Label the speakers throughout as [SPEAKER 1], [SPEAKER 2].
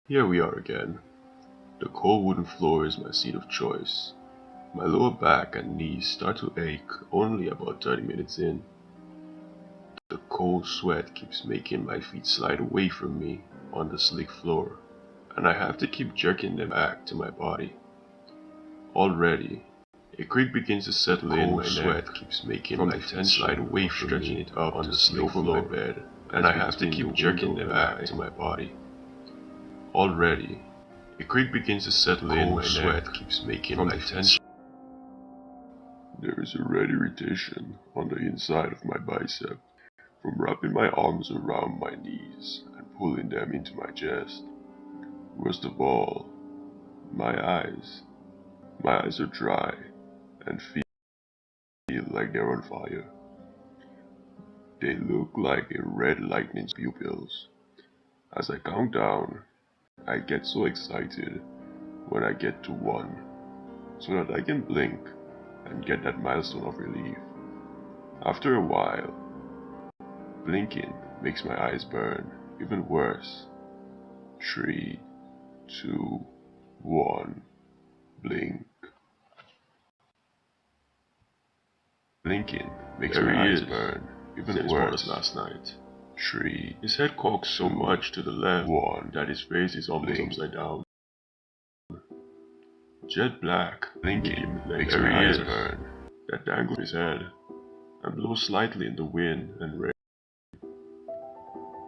[SPEAKER 1] Here we are again. The cold wooden floor is my seat of choice. My lower back and knees start to ache only about 30 minutes in. The cold sweat keeps making my feet slide away from me on the slick floor, and I have to keep jerking them back to my body. Already, a creak begins to settle in. My sweat keeps making my feet slide away from stretching it up on the slick floor of my bed, and I have to keep jerking them back to my body. Already, a creak begins to settle in. My sweat keeps making my tension. There is a red irritation on the inside of my bicep from wrapping my arms around my knees and pulling them into my chest. Worst of all, my eyes. My eyes are dry and feel like they're on fire. They look like a red lightning's pupils. As I count down, I get so excited when I get to 1, so that I can blink and get that milestone of relief. After a while, blinking makes my eyes burn even worse. 3, 2, 1, blink. Blinking makes my eyes burn even worse. Last night. 3. His head cocks so much to the left 1 that his face is almost upside down. Jet black, blinking makes my eyes burn that dangle his head and blow slightly in the wind and rain.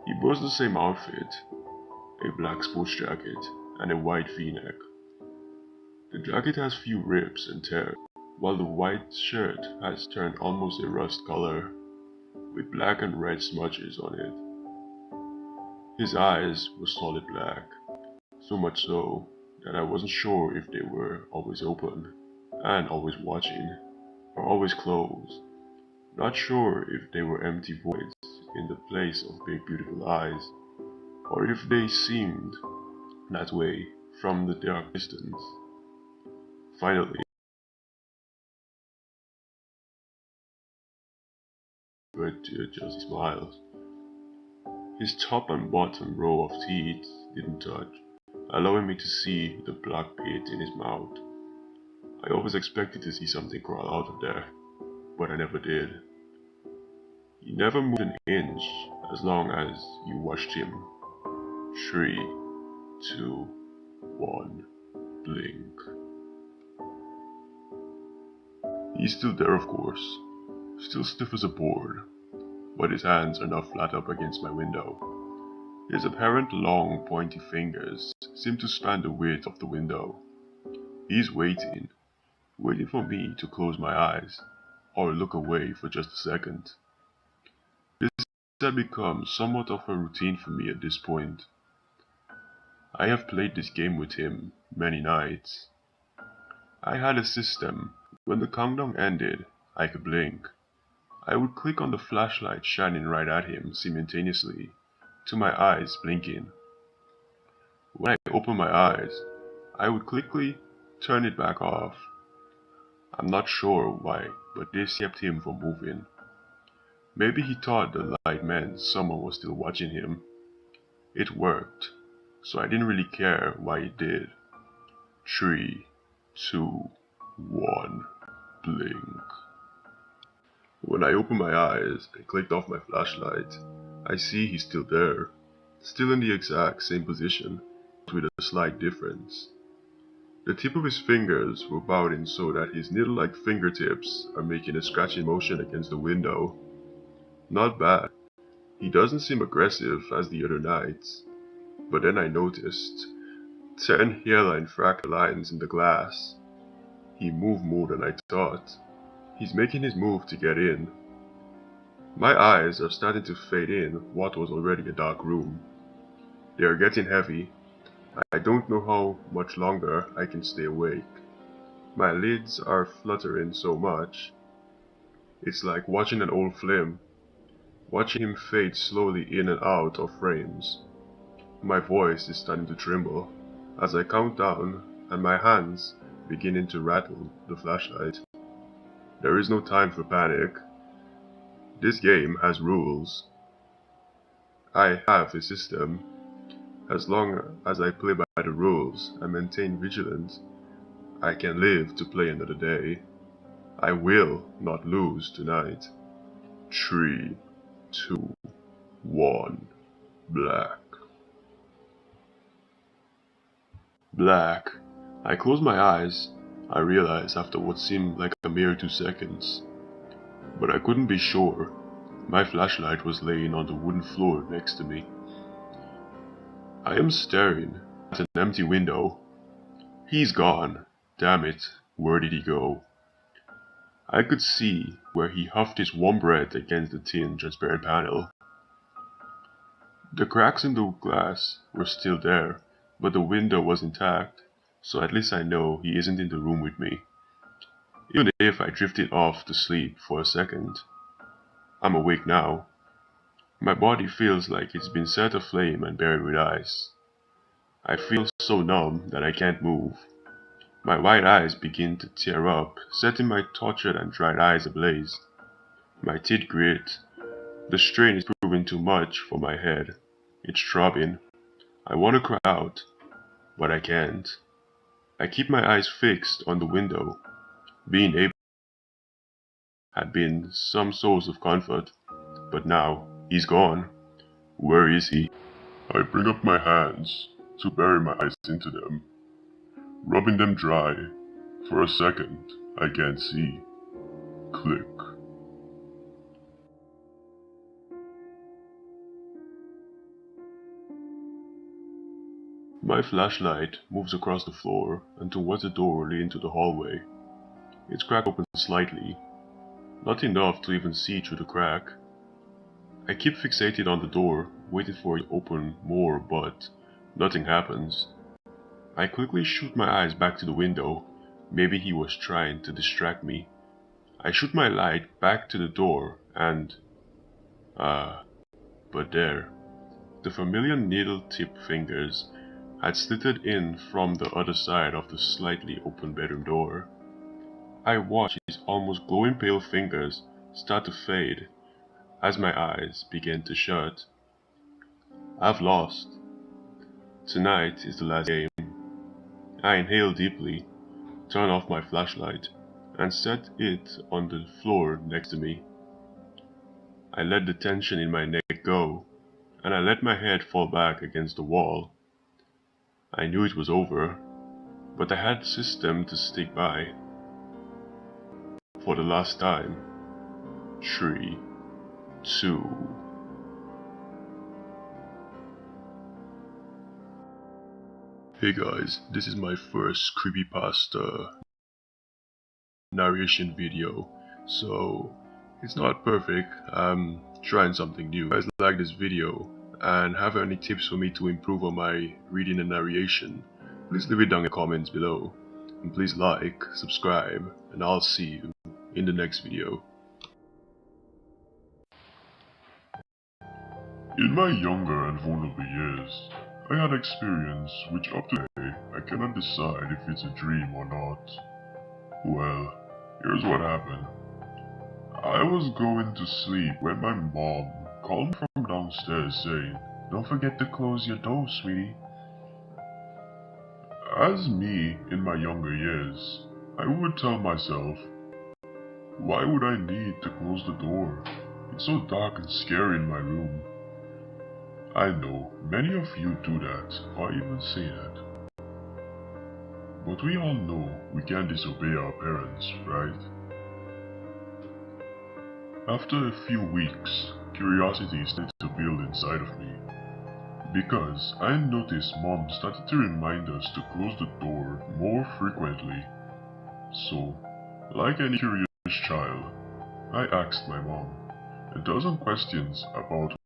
[SPEAKER 1] He wears the same outfit, a black sports jacket and a white v-neck. The jacket has few rips and tears, while the white shirt has turned almost a rust color, with black and red smudges on it. His eyes were solid black, so much so that I wasn't sure if they were always open and always watching, or always closed. Not sure if they were empty voids in the place of big beautiful eyes, or if they seemed that way from the dark distance. Finally, but to adjust his smiles. His top and bottom row of teeth didn't touch, allowing me to see the black pit in his mouth. I always expected to see something crawl out of there, but I never did. He never moved an inch as long as you watched him. 3, 2, 1, blink. He's still there, of course, still stiff as a board, but his hands are now flat up against my window. His apparent long, pointy fingers seem to span the width of the window. He's waiting for me to close my eyes, or look away for just a second. This had become somewhat of a routine for me at this point. I have played this game with him many nights. I had a system. When the countdown ended, I could blink. I would click on the flashlight shining right at him simultaneously, to my eyes blinking. When I opened my eyes, I would quickly turn it back off. I'm not sure why, but this kept him from moving. Maybe he thought the light meant someone was still watching him. It worked, so I didn't really care why it did. 3, 2, 1, blink. When I opened my eyes and clicked off my flashlight, I see he's still there, still in the exact same position, with a slight difference. The tip of his fingers were bowed in so that his needle-like fingertips are making a scratching motion against the window. Not bad. He doesn't seem aggressive as the other nights. But then I noticed 10 hairline fractal lines in the glass. He moved more than I thought. He's making his move to get in. My eyes are starting to fade in what was already a dark room. They are getting heavy. I don't know how much longer I can stay awake. My lids are fluttering so much. It's like watching an old film, watching him fade slowly in and out of frames. My voice is starting to tremble as I count down and my hands beginning to rattle the flashlight. There is no time for panic. This game has rules. I have a system. As long as I play by the rules and maintain vigilance, I can live to play another day. I will not lose tonight. 3, 2, 1, black. Black. I closed my eyes. I realized after what seemed like a mere 2 seconds. But I couldn't be sure. My flashlight was laying on the wooden floor next to me. I am staring at an empty window. He's gone. Damn it, where did he go? I could see where he huffed his warm breath against the thin, transparent panel. The cracks in the glass were still there, but the window was intact, so at least I know he isn't in the room with me. Even if I drifted off to sleep for a second. I'm awake now. My body feels like it's been set aflame and buried with ice. I feel so numb that I can't move. My white eyes begin to tear up, setting my tortured and dried eyes ablaze. My teeth grit. The strain is proving too much for my head. It's throbbing. I want to cry out, but I can't. I keep my eyes fixed on the window. Being able had been some source of comfort, but now he's gone. Where is he? I bring up my hands to bury my eyes into them, rubbing them dry. For a second, I can't see. Click. My flashlight moves across the floor and towards the door leading to the hallway. It's cracked open slightly, not enough to even see through the crack. I keep fixated on the door, waiting for it to open more, but nothing happens. I quickly shoot my eyes back to the window. Maybe he was trying to distract me. I shoot my light back to the door and... but there, the familiar needle-tip fingers had slithered in from the other side of the slightly open bedroom door. I watched his almost glowing pale fingers start to fade as my eyes began to shut. I've lost. Tonight is the last game. I inhaled deeply, turned off my flashlight, and set it on the floor next to me. I let the tension in my neck go, and I let my head fall back against the wall. I knew it was over, but I had the system to stick by. For the last time. 3, 2... Hey guys, this is my first creepypasta narration video, so it's not perfect. I'm trying something new. If you guys like this video and have any tips for me to improve on my reading and narration, please leave it down in the comments below. And please like, subscribe, and I'll see you in the next video.
[SPEAKER 2] In my younger and vulnerable years, I had experience which up to today I cannot decide if it's a dream or not. Well, here's what happened. I was going to sleep when my mom called me from downstairs saying, "Don't forget to close your door, sweetie." As me in my younger years, I would tell myself, why would I need to close the door? It's so dark and scary in my room. I know many of you do that or even say that. But we all know we can't disobey our parents, right? After a few weeks, curiosity started to build inside of me. Because I noticed Mom started to remind us to close the door more frequently. So, like any curious child, I asked my mom a dozen questions about